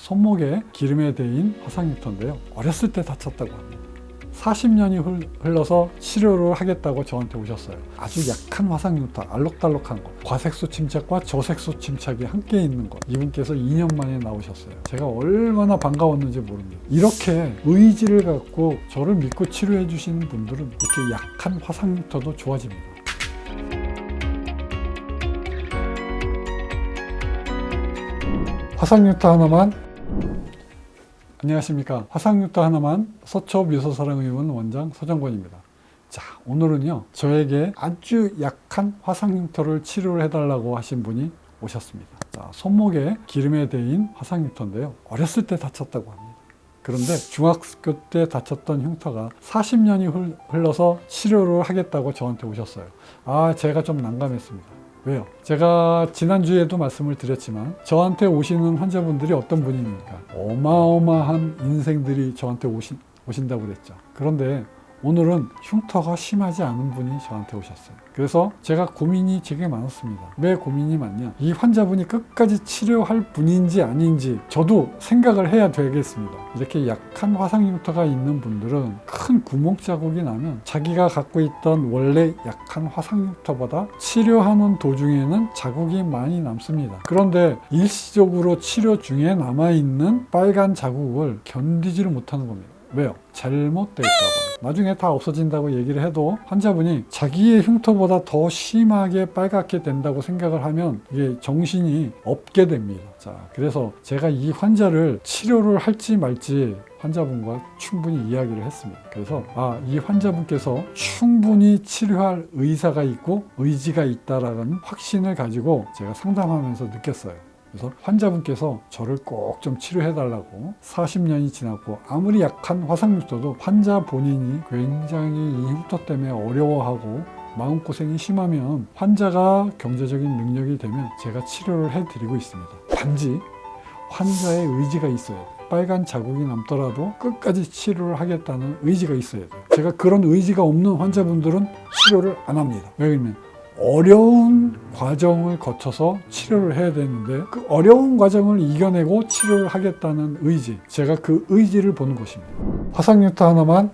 손목에 기름에 대인 화상 흉터인데요. 어렸을 때 다쳤다고 합니다. 40년이 흘러서 치료를 하겠다고 저한테 오셨어요. 아주 약한 화상 흉터, 알록달록한 거, 과색소 침착과 저색소 침착이 함께 있는 것. 이분께서 2년 만에 나오셨어요. 제가 얼마나 반가웠는지 모릅니다. 이렇게 의지를 갖고 저를 믿고 치료해 주시는 분들은 이렇게 약한 화상 흉터도 좋아집니다. 화상 흉터 하나만. 안녕하십니까. 화상 흉터 하나만 서초미소사랑의원 원장 서정권입니다. 자, 오늘은요, 저에게 아주 약한 화상 흉터를 치료를 해달라고 하신 분이 오셨습니다. 자, 손목에 기름에 대인 화상 흉터인데요. 어렸을 때 다쳤다고 합니다. 그런데 중학교 때 다쳤던 흉터가 40년이 흘러서 치료를 하겠다고 저한테 오셨어요. 제가 좀 난감했습니다. 왜요? 제가 지난주에도 말씀을 드렸지만 저한테 오시는 환자분들이 어떤 분입니까? 어마어마한 인생들이 저한테 오신다고 그랬죠. 그런데 오늘은 흉터가 심하지 않은 분이 저한테 오셨어요. 그래서 제가 고민이 되게 많았습니다. 왜 고민이 많냐? 이 환자분이 끝까지 치료할 분인지 아닌지 저도 생각을 해야 되겠습니다. 이렇게 약한 화상 흉터가 있는 분들은 큰 구멍 자국이 나면 자기가 갖고 있던 원래 약한 화상 흉터보다 치료하는 도중에는 자국이 많이 남습니다. 그런데 일시적으로 치료 중에 남아있는 빨간 자국을 견디지를 못하는 겁니다. 왜요? 잘못되어 있다고. 나중에 다 없어진다고 얘기를 해도 환자분이 자기의 흉터보다 더 심하게 빨갛게 된다고 생각을 하면 이게 정신이 없게 됩니다. 자, 그래서 제가 이 환자를 치료를 할지 말지 환자분과 충분히 이야기를 했습니다. 그래서 이 환자분께서 충분히 치료할 의사가 있고 의지가 있다라는 확신을 가지고 제가 상담하면서 느꼈어요. 그래서 환자분께서 저를 꼭 좀 치료해달라고 40년이 지났고 아무리 약한 화상 흉터도 환자 본인이 굉장히 이 흉터 때문에 어려워하고 마음고생이 심하면 환자가 경제적인 능력이 되면 제가 치료를 해드리고 있습니다. 단지 환자의 의지가 있어야 돼요. 빨간 자국이 남더라도 끝까지 치료를 하겠다는 의지가 있어야 돼요. 제가 그런 의지가 없는 환자분들은 치료를 안 합니다. 왜냐면 어려운 과정을 거쳐서 치료를 해야 되는데 그 어려운 과정을 이겨내고 치료를 하겠다는 의지, 제가 그 의지를 보는 것입니다. 화상 흉터 하나만.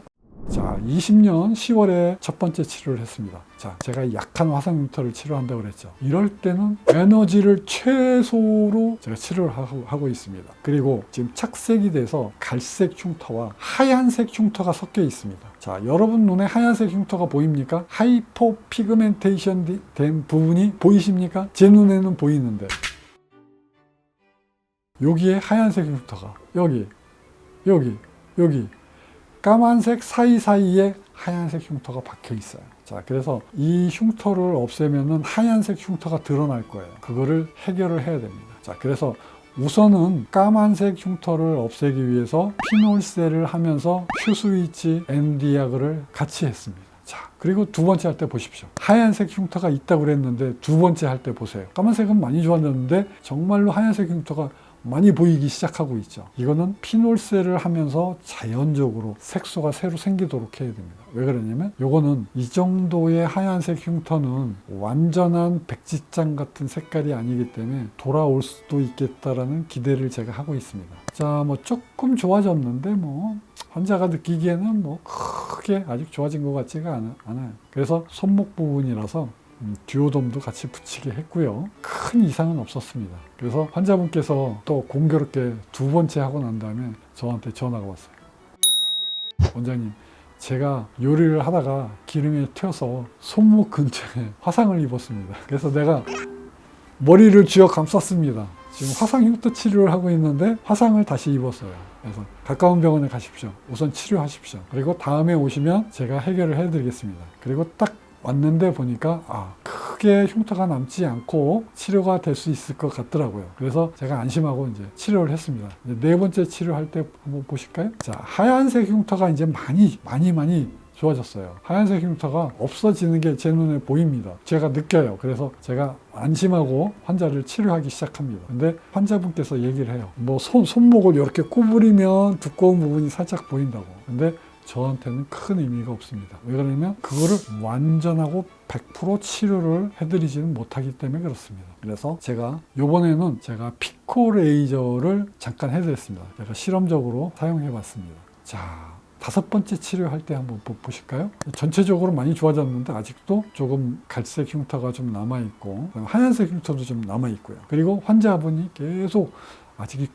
자, 20년 10월에 첫 번째 치료를 했습니다. 자, 제가 약한 화상 흉터를 치료한다고 그랬죠. 이럴 때는 에너지를 최소로 제가 치료를 하고 있습니다. 그리고 지금 착색이 돼서 갈색 흉터와 하얀색 흉터가 섞여 있습니다. 자, 여러분 눈에 하얀색 흉터가 보입니까? 하이퍼 피그멘테이션 된 부분이 보이십니까? 제 눈에는 보이는데 여기에 하얀색 흉터가 여기 까만색 사이사이에 하얀색 흉터가 박혀 있어요. 자, 그래서 이 흉터를 없애면은 하얀색 흉터가 드러날 거예요. 그거를 해결을 해야 됩니다. 자, 그래서 우선은 까만색 흉터를 없애기 위해서 피놀셀을 하면서 큐스위치 MD약을 같이 했습니다. 자, 그리고 두 번째 할 때 보십시오. 하얀색 흉터가 있다고 그랬는데 두 번째 할 때 보세요. 까만색은 많이 좋았는데 정말로 하얀색 흉터가 많이 보이기 시작하고 있죠. 이거는 피놀셀을 하면서 자연적으로 색소가 새로 생기도록 해야 됩니다. 왜 그러냐면 이거는 이 정도의 하얀색 흉터는 완전한 백지장 같은 색깔이 아니기 때문에 돌아올 수도 있겠다라는 기대를 제가 하고 있습니다. 자, 조금 좋아졌는데 환자가 느끼기에는 크게 아직 좋아진 것 같지가 않아요. 그래서 손목 부분이라서 듀오돔도 같이 붙이게 했고요. 큰 이상은 없었습니다. 그래서 환자분께서 또 공교롭게 두 번째 하고 난 다음에 저한테 전화가 왔어요. 원장님, 제가 요리를 하다가 기름에 튀어서 손목 근처에 화상을 입었습니다. 그래서 내가 머리를 쥐어 감쌌습니다. 지금 화상 흉터 치료를 하고 있는데 화상을 다시 입었어요. 그래서 가까운 병원에 가십시오. 우선 치료하십시오. 그리고 다음에 오시면 제가 해결을 해드리겠습니다. 그리고 딱 왔는데 보니까 크게 흉터가 남지 않고 치료가 될 수 있을 것 같더라고요. 그래서 제가 안심하고 이제 치료를 했습니다. 이제 네 번째 치료할 때 한번 보실까요? 자, 하얀색 흉터가 이제 많이 좋아졌어요. 하얀색 흉터가 없어지는 게 제 눈에 보입니다. 제가 느껴요. 그래서 제가 안심하고 환자를 치료하기 시작합니다. 근데 환자분께서 얘기를 해요. 손목을 이렇게 구부리면 두꺼운 부분이 살짝 보인다고. 근데 저한테는 큰 의미가 없습니다. 왜 그러냐면 그거를 완전하고 100% 치료를 해드리지는 못하기 때문에 그렇습니다. 그래서 제가 요번에는 제가 피코 레이저를 잠깐 해드렸습니다. 제가 실험적으로 사용해 봤습니다. 자, 5번째 치료할 때 한번 보실까요? 전체적으로 많이 좋아졌는데 아직도 조금 갈색 흉터가 좀 남아있고 하얀색 흉터도 좀 남아있고요. 그리고 환자분이 계속 아직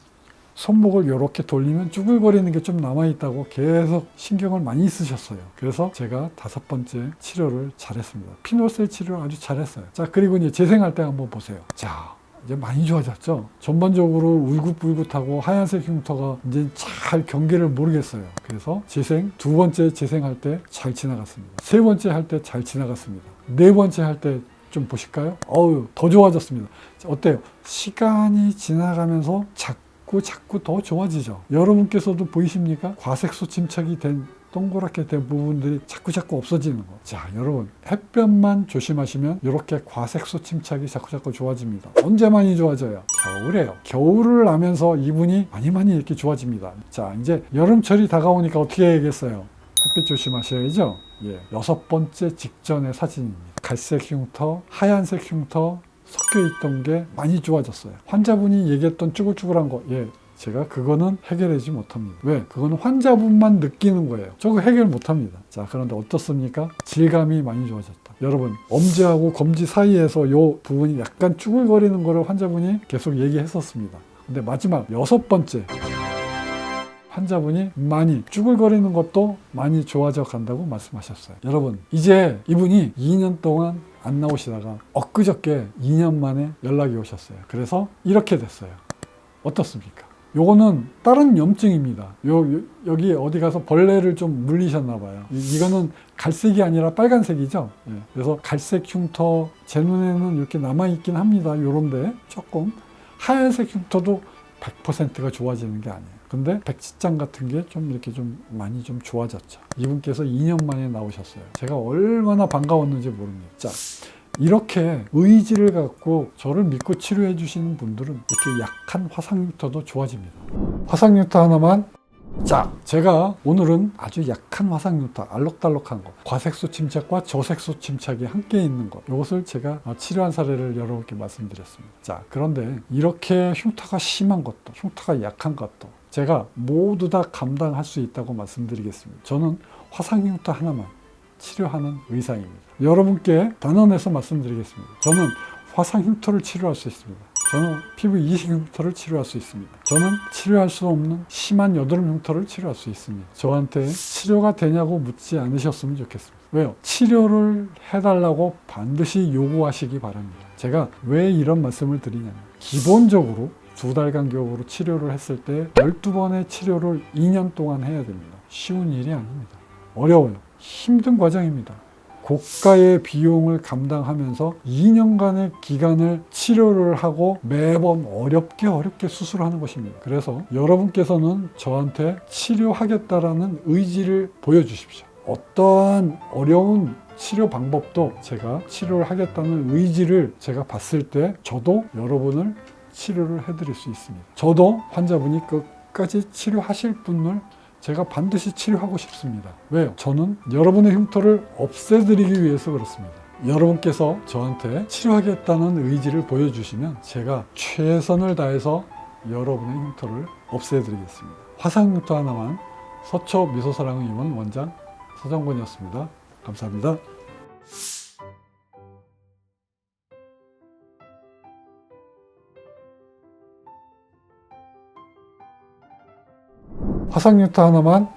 손목을 이렇게 돌리면 쭈글거리는 게 좀 남아있다고 계속 신경을 많이 쓰셨어요. 그래서 제가 5번째 치료를 잘했습니다. 피노셀 치료를 아주 잘했어요. 자, 그리고 이제 재생할 때 한번 보세요. 자, 이제 많이 좋아졌죠. 전반적으로 울긋불긋하고 하얀색 흉터가 이제 잘 경계를 모르겠어요. 그래서 재생, 2번째 재생할 때 잘 지나갔습니다. 3번째 할 때 잘 지나갔습니다. 4번째 할 때 좀 보실까요? 어우, 더 좋아졌습니다. 어때요? 시간이 지나가면서 자꾸 더 좋아지죠. 여러분께서도 보이십니까? 과색소 침착이 된 동그랗게 된 부분들이 자꾸 없어지는 거. 자, 여러분, 햇볕만 조심하시면 이렇게 과색소 침착이 자꾸 좋아집니다. 언제 많이 좋아져요? 겨울에요. 겨울을 나면서 이분이 많이 이렇게 좋아집니다. 자, 이제 여름철이 다가오니까 어떻게 해야겠어요? 햇빛 조심하셔야죠. 예, 6번째 직전의 사진입니다. 갈색 흉터, 하얀색 흉터 섞여 있던 게 많이 좋아졌어요. 환자분이 얘기했던 쭈글쭈글한 거, 예, 제가 그거는 해결하지 못합니다. 왜? 그거는 환자분만 느끼는 거예요. 저거 해결 못합니다. 자, 그런데 어떻습니까? 질감이 많이 좋아졌다. 여러분, 엄지하고 검지 사이에서 요 부분이 약간 쭈글거리는 거를 환자분이 계속 얘기했었습니다. 근데 마지막 6번째 환자분이 많이 쭈글거리는 것도 많이 좋아져 간다고 말씀하셨어요. 여러분, 이제 이분이 2년 동안 안 나오시다가 엊그저께 2년 만에 연락이 오셨어요. 그래서 이렇게 됐어요. 어떻습니까? 요거는 다른 염증입니다. 여기 어디 가서 벌레를 좀 물리셨나 봐요. 이거는 갈색이 아니라 빨간색이죠. 예. 그래서 갈색 흉터 제 눈에는 이렇게 남아있긴 합니다. 요런데 조금 하얀색 흉터도 100%가 좋아지는 게 아니에요. 근데 백지장 같은 게 좀 이렇게 좀 많이 좀 좋아졌죠. 이분께서 2년 만에 나오셨어요. 제가 얼마나 반가웠는지 모릅니다. 자, 이렇게 의지를 갖고 저를 믿고 치료해 주시는 분들은 이렇게 약한 화상흉터도 좋아집니다. 화상흉터 하나만. 자, 제가 오늘은 아주 약한 화상흉터, 알록달록한 거, 과색소 침착과 저색소 침착이 함께 있는 것, 이것을 제가 치료한 사례를 여러분께 말씀드렸습니다. 자, 그런데 이렇게 흉터가 심한 것도, 흉터가 약한 것도 제가 모두 다 감당할 수 있다고 말씀드리겠습니다. 저는 화상흉터 하나만 치료하는 의사입니다. 여러분께 단언해서 말씀드리겠습니다. 저는 화상흉터를 치료할 수 있습니다. 저는 피부 이식 흉터를 치료할 수 있습니다. 저는 치료할 수 없는 심한 여드름 흉터를 치료할 수 있습니다. 저한테 치료가 되냐고 묻지 않으셨으면 좋겠습니다. 왜요? 치료를 해달라고 반드시 요구하시기 바랍니다. 제가 왜 이런 말씀을 드리냐면, 기본적으로 2달 간격으로 치료를 했을 때 12번의 치료를 2년 동안 해야 됩니다. 쉬운 일이 아닙니다. 어려워요. 힘든 과정입니다. 고가의 비용을 감당하면서 2년간의 기간을 치료를 하고 매번 어렵게 수술하는 것입니다. 그래서 여러분께서는 저한테 치료하겠다라는 의지를 보여주십시오. 어떠한 어려운 치료 방법도 제가 치료를 하겠다는 의지를 제가 봤을 때 저도 여러분을 치료를 해드릴 수 있습니다. 저도 환자분이 끝까지 치료하실 분을 제가 반드시 치료하고 싶습니다. 왜요? 저는 여러분의 흉터를 없애드리기 위해서 그렇습니다. 여러분께서 저한테 치료하겠다는 의지를 보여주시면 제가 최선을 다해서 여러분의 흉터를 없애드리겠습니다. 화상흉터 하나만 서초 미소사랑의원 원장 서정권이었습니다. 감사합니다. 화상흉터 하나만